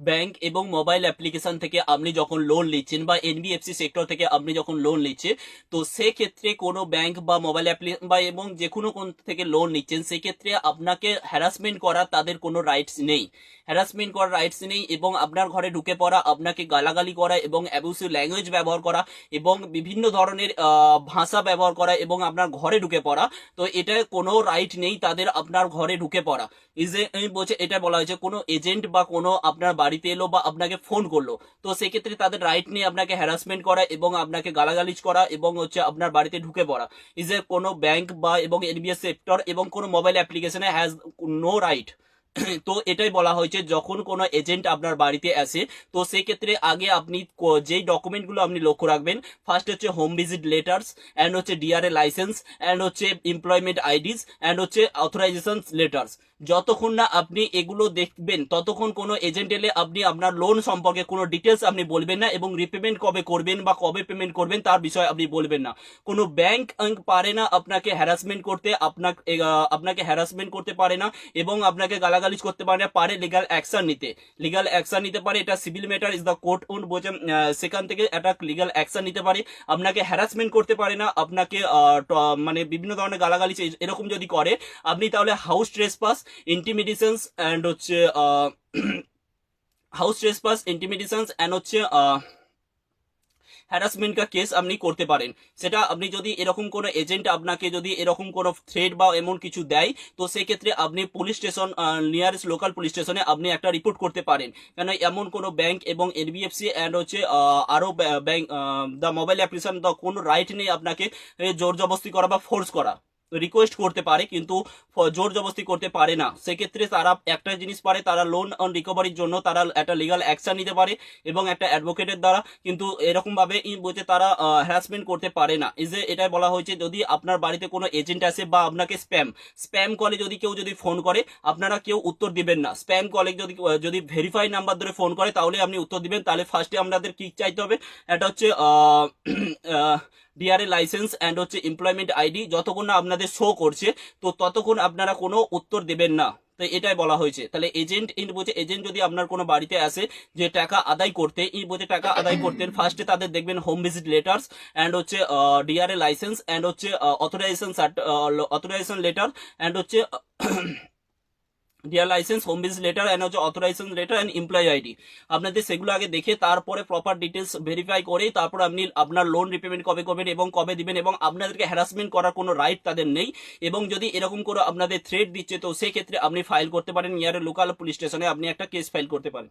Bank এবং mobile application থেকে আপনি যখন লোন নিচ্ছেন বা এনবিএফসি সেক্টর থেকে আপনি যখন লোন নিচ্ছেন, তো সেক্ষেত্রে কোনো ব্যাংক বা মোবাইল বা এবং যে কোনো কোন থেকে লোন নিচ্ছেন, সেক্ষেত্রে আপনাকে হ্যারাসমেন্ট করার তাদের কোনো রাইটস নেই। হ্যারাসমেন্ট করার রাইটস নেই এবং আপনার ঘরে ঢুকে পড়া, আপনাকে গালাগালি করা এবং অ্যাবিউসিভ ল্যাঙ্গুয়েজ ব্যবহার করা এবং বিভিন্ন ধরনের ভাষা ব্যবহার করা এবং আপনার ঘরে ঢুকে পড়া, তো এটা কোনো রাইট নেই তাদের আপনার ঘরে ঢুকে পড়া। বলছে, এটা বলা হয়েছে কোনো এজেন্ট বা কোনো আপনার বাড়িতে এলো বা আপনাকে ফোন করলো, তো সেক্ষেত্রে তাদের রাইট নেই আপনাকে হ্যারাসমেন্ট করা এবং আপনাকে গালাগালিজ করা এবং আপনার বাড়িতে ঢুকে পড়া। কোনো ব্যাংক বা এবং এনবিএস সেক্টর এবং কোনো মোবাইল অ্যাপ্লিকেশনে হ্যাজ নো রাইট। তো এটাই বলা হয়েছে, যখন কোনো এজেন্ট আপনার বাড়িতে আসে, তো সেই ক্ষেত্রে আগে আপনি যেই ডকুমেন্টগুলো আপনি লক্ষ্য রাখবেন, ফার্স্ট হচ্ছে হোম ভিজিট লেটার্স, অ্যান্ড হচ্ছে ডিআরএ লাইসেন্স, অ্যান্ড হচ্ছে এমপ্লয়মেন্ট আইডিস, অ্যান্ড হচ্ছে অথরাইজেশন লেটার্স। যতক্ষণ না আপনি এগুলো দেখবেন, ততক্ষণ কোনো এজেন্ট এলে আপনি আপনার লোন সম্পর্কে কোনো ডিটেলস আপনি বলবেন না এবং রিপেমেন্ট কবে করবেন বা কবে পেমেন্ট করবেন তার বিষয়ে আপনি বলবেন না। কোনো ব্যাংক পারে না আপনাকে হ্যারাসমেন্ট করতে, আপনাকে হ্যারাসমেন্ট করতে পারে না এবং আপনাকে গালাগালিজ করতে পারে না, পারে লিগাল অ্যাকশন নিতে। লিগাল অ্যাকশন নিতে পারে, এটা civil matter is the court own বোঝে, সেখান থেকে একটা লিগাল অ্যাকশন নিতে পারে। আপনাকে হ্যারাসমেন্ট করতে পারে না, আপনাকে মানে বিভিন্ন ধরনের গালাগালিজ এরকম যদি করে, আপনি তাহলে হাউস ট্রেসপাস, ইন্টিমিডেশনস অ্যান্ড হচ্ছে হাউস ট্রেসপাস, ইন্টিমিডেশনস অ্যান্ড হচ্ছে হ্যারাসমেন্ট কা কেস আপনি করতে পারেন। সেটা আপনি যদি এরকম কোনো এজেন্ট আপনাকে যদি এরকম কোনো থ্রেট বা এমন কিছু দেয়, তো সেক্ষেত্রে আপনি police station, nearest local police স্টেশনে আপনি একটা রিপোর্ট করতে পারেন। কেন এমন কোনো ব্যাংক এবং এনবিএফসি অ্যান্ড হচ্ছে আরো bank, the mobile application, the কোনো রাইট নেই আপনাকে জোর জবস্তি করা বা ফোর্স করা। রিকোয়েস্ট করতে পারে কিন্তু জোর জবস্তি করতে পারে না। সেক্ষেত্রে তারা একটা জিনিস পারে, তারা লোন অন রিকভারির জন্য তারা একটা লিগাল অ্যাকশন নিতে পারে এবং একটা অ্যাডভোকেটের দ্বারা, কিন্তু এরকম ভাবে বলছে তারা হ্যারাসমেন্ট করতে পারে না। এটাই বলা হয়েছে, যদি আপনার বাড়িতে কোনো এজেন্ট আসে বা আপনাকে স্প্যাম কলে যদি কেউ যদি ফোন করে, আপনারা কেউ উত্তর দিবেন না। স্প্যাম কলে যদি যদি ভেরিফাই নাম্বার ধরে ফোন করে, তাহলে আপনি উত্তর দিবেন। তাহলে ফার্স্টে আপনাদের কি চাইতে হবে, এটা হচ্ছে ডিআরএ লাইসেন্স অ্যান্ড হচ্ছে এমপ্লয়মেন্ট আইডি। যতক্ষণ না আপনাদের শো করছে, তো ততক্ষণ আপনারা কোনো উত্তর দেবেন না। তো এটাই বলা হয়েছে। তাহলে এজেন্ট বলছে, এজেন্ট যদি আপনার কোনো বাড়িতে আসে যে টাকা আদায় করতে, বলছে টাকা আদায় করতে, ফার্স্টে তাদের দেখবেন হোম ভিজিট লেটার্স অ্যান্ড হচ্ছে ডিআরএ লাইসেন্স অ্যান্ড হচ্ছে অথরাইজেশন লেটার অ্যান্ড হচ্ছে dear licence, home visit letter and হচ্ছে authorisation letter and employ ID. আপনাদের সেগুলো আগে দেখে তারপরে প্রপার ডিটেলস ভেরিফাই করে তারপর আপনি আপনার লোন রিপেমেন্ট কবে করবেন এবং কবে দিবেন, এবং আপনাদেরকে হ্যারাসমেন্ট করার কোনো রাইট তাদের নেই। এবং যদি এরকম করে আপনাদের থ্রেট দিচ্ছে, তো সেক্ষেত্রে আপনি ফাইল করতে পারেন, নিয়ারের লোকাল পুলিশ স্টেশনে আপনি একটা কেস ফাইল করতে পারেন।